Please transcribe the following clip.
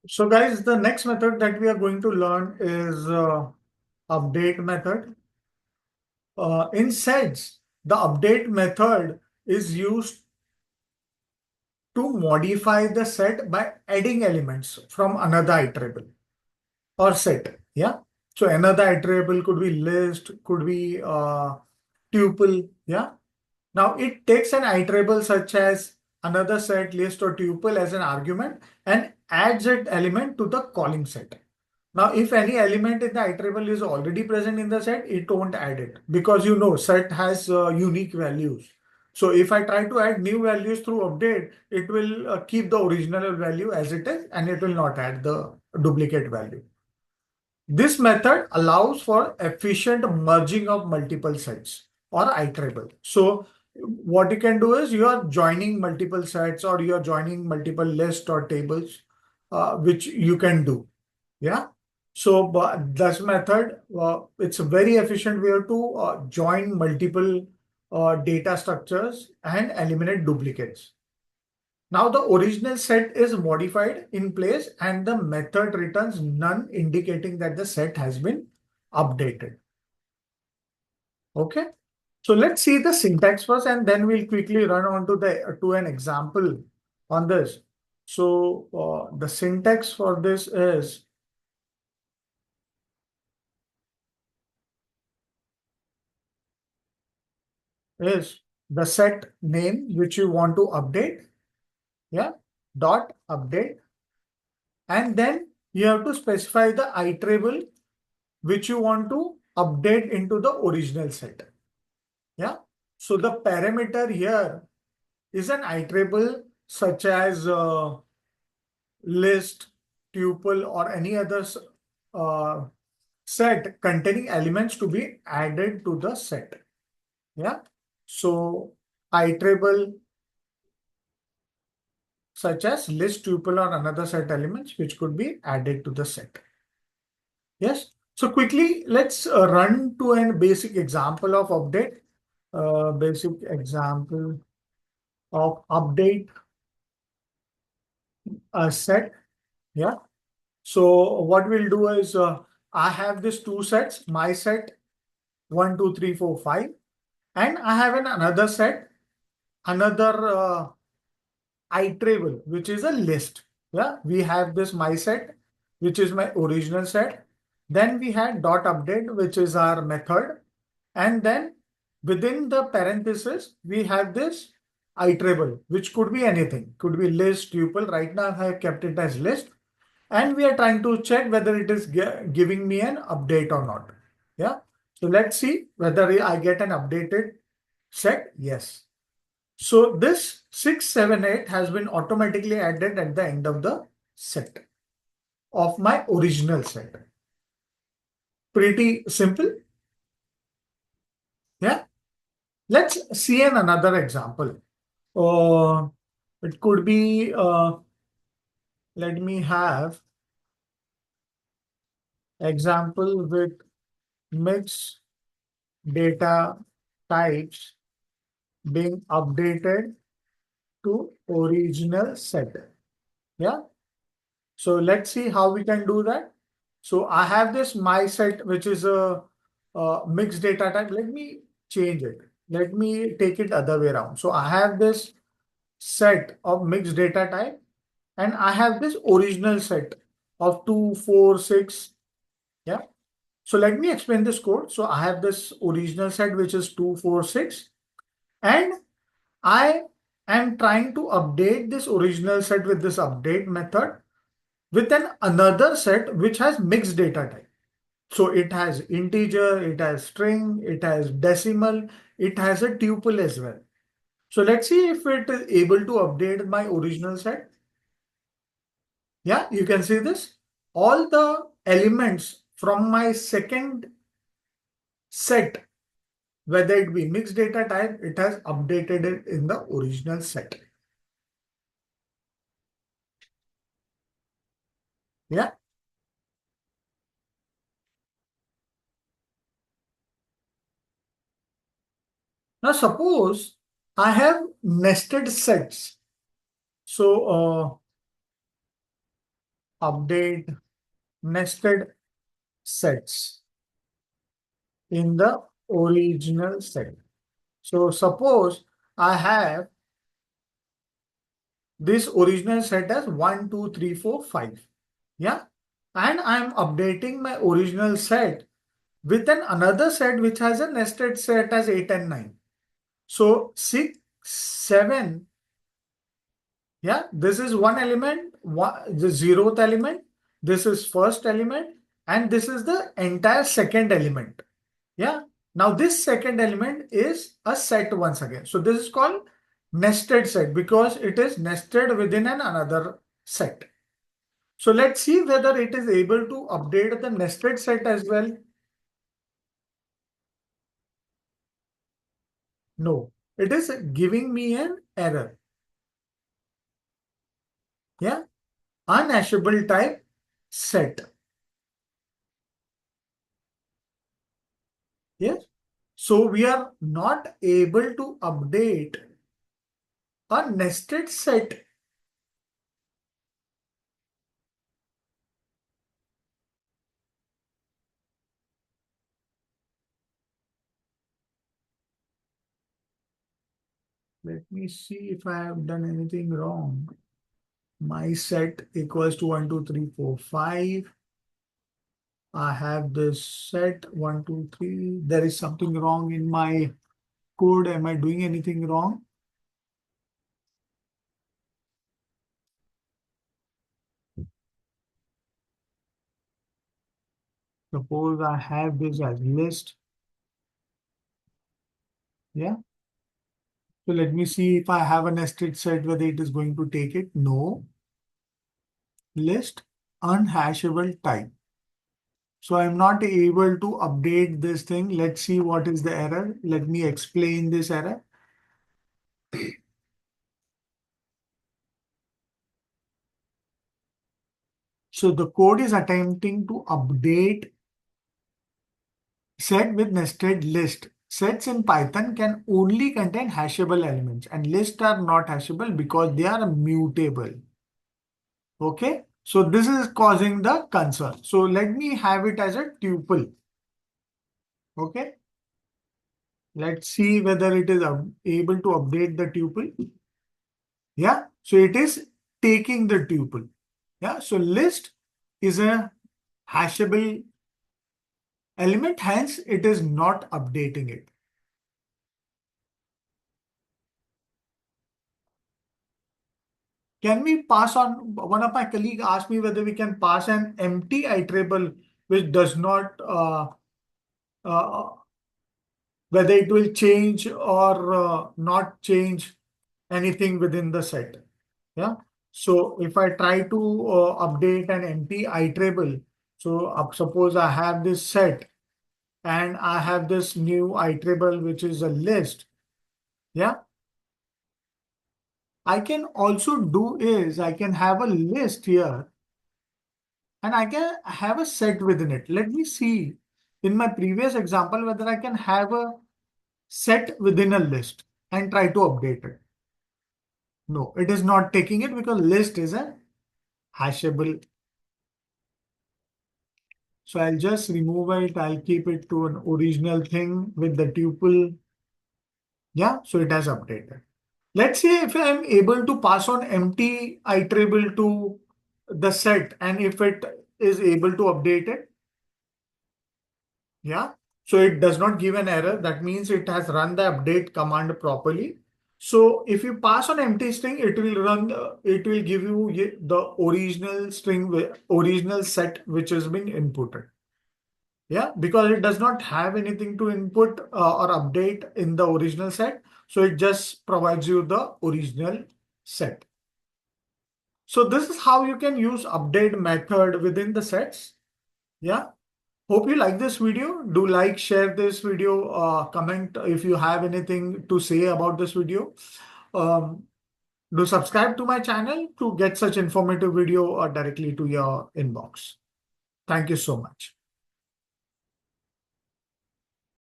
So guys, the next method that we are going to learn is update method. In sets, the update method is used to modify the set by adding elements from another iterable or set. Yeah. So another iterable could be list, could be tuple. Yeah. Now it takes an iterable such as another set, list, or tuple as an argument and adds that element to the calling set. Now, if any element in the iterable is already present in the set, it won't add it because set has unique values. So if I try to add new values through update, it will keep the original value as it is and it will not add the duplicate value. This method allows for efficient merging of multiple sets or iterable. So what you can do is you are joining multiple sets or you are joining multiple lists or tables, which you can do. Yeah. So but this method, it's a very efficient way to join multiple data structures and eliminate duplicates. Now the original set is modified in place and the method returns none indicating that the set has been updated. Okay. So let's see the syntax first and then we'll quickly run on to an example on this. So the syntax for this is the set name which you want to update. Yeah. Dot update. And then you have to specify the iterable which you want to update into the original set. Yeah. So the parameter here is an iterable such as list, tuple, or any other uh, set containing elements to be added to the set. Yeah. So iterable such as list, tuple, or another set elements which could be added to the set. Yes. So quickly, let's run to a basic example of update. Basic example of update a set. Yeah. So what we'll do is I have these two sets, my set 1, 2, 3, 4, 5, and I have another set, another iterable, which is a list. Yeah, we have this my set, which is my original set. Then we had dot update, which is our method. And then within the parenthesis, we have this iterable, which could be anything, could be list, tuple. Right now, I have kept it as list. And we are trying to check whether it is giving me an update or not. Yeah. So let's see whether I get an updated set. Yes. So this 678 has been automatically added at the end of the set of my original set. Pretty simple. Yeah. Let's see another example. Uh, it could be, let me have example with mixed data types being updated to original set. Yeah. So let's see how we can do that. So I have this my set, which is a mixed data type. Let me change it. Let me take it other way around. So I have this set of mixed data type and I have this original set of 2, 4, 6. Yeah. So let me explain this code. So I have this original set, which is 2, 4, 6. And I am trying to update this original set with this update method with another set which has mixed data type. So it has integer, it has string, it has decimal, it has a tuple as well. So let's see if it is able to update my original set. Yeah, you can see this. All the elements from my second set, whether it be mixed data type, it has updated it in the original set. Yeah. Now suppose I have nested sets. So update nested sets in the original set. So suppose I have this original set as 1, 2, 3, 4, 5. Yeah. And I'm updating my original set with another set which has a nested set as 8 and 9. So 6, 7, yeah, this is one element, the zeroth element, this is first element, and this is the entire second element. Yeah. Now this second element is a set once again. So this is called nested set because it is nested within another set. So let's see whether it is able to update the nested set as well. No, it is giving me an error. Yeah, unhashable type set. Yes. So we are not able to update a nested set. Let me see if I have done anything wrong. My set equals to 1, 2, 3, 4, 5. I have this set 1, 2, 3. There is something wrong in my code. Am I doing anything wrong? Suppose I have this as list. Yeah. So let me see if I have a nested set, whether it is going to take it. No. List unhashable type. So I'm not able to update this thing. Let's see what is the error. Let me explain this error. So the code is attempting to update set with nested list. Sets in Python can only contain hashable elements and lists are not hashable because they are mutable. Okay. So this is causing the concern. So let me have it as a tuple. Okay. Let's see whether it is able to update the tuple. Yeah. So it is taking the tuple. Yeah. So list is a hashable element, hence it is not updating it. Can we pass on? One of my colleague asked me whether we can pass an empty iterable which does not uh, whether it will change or not change anything within the set. Yeah. So if I try to update an empty iterable, so suppose I have this set and I have this new iterable which is a list. Yeah. I can also do is I can have a list here and I can have a set within it. Let me see in my previous example whether I can have a set within a list and try to update it. No, it is not taking it because list is a hashable. So I'll just remove it. I'll keep it to an original thing with the tuple. Yeah, so it has updated. Let's see if I'm able to pass on empty iterable to the set and if it is able to update it. Yeah. So it does not give an error. That means it has run the update command properly. So if you pass on empty string, it will run, it will give you the original string, original set which has been inputted. Yeah, because it does not have anything to input or update in the original set. So it just provides you the original set. So this is how you can use update method within the sets. Yeah. Hope you like this video. Do like, share this video, comment if you have anything to say about this video. Um, do subscribe to my channel to get such informative video directly to your inbox. Thank you so much.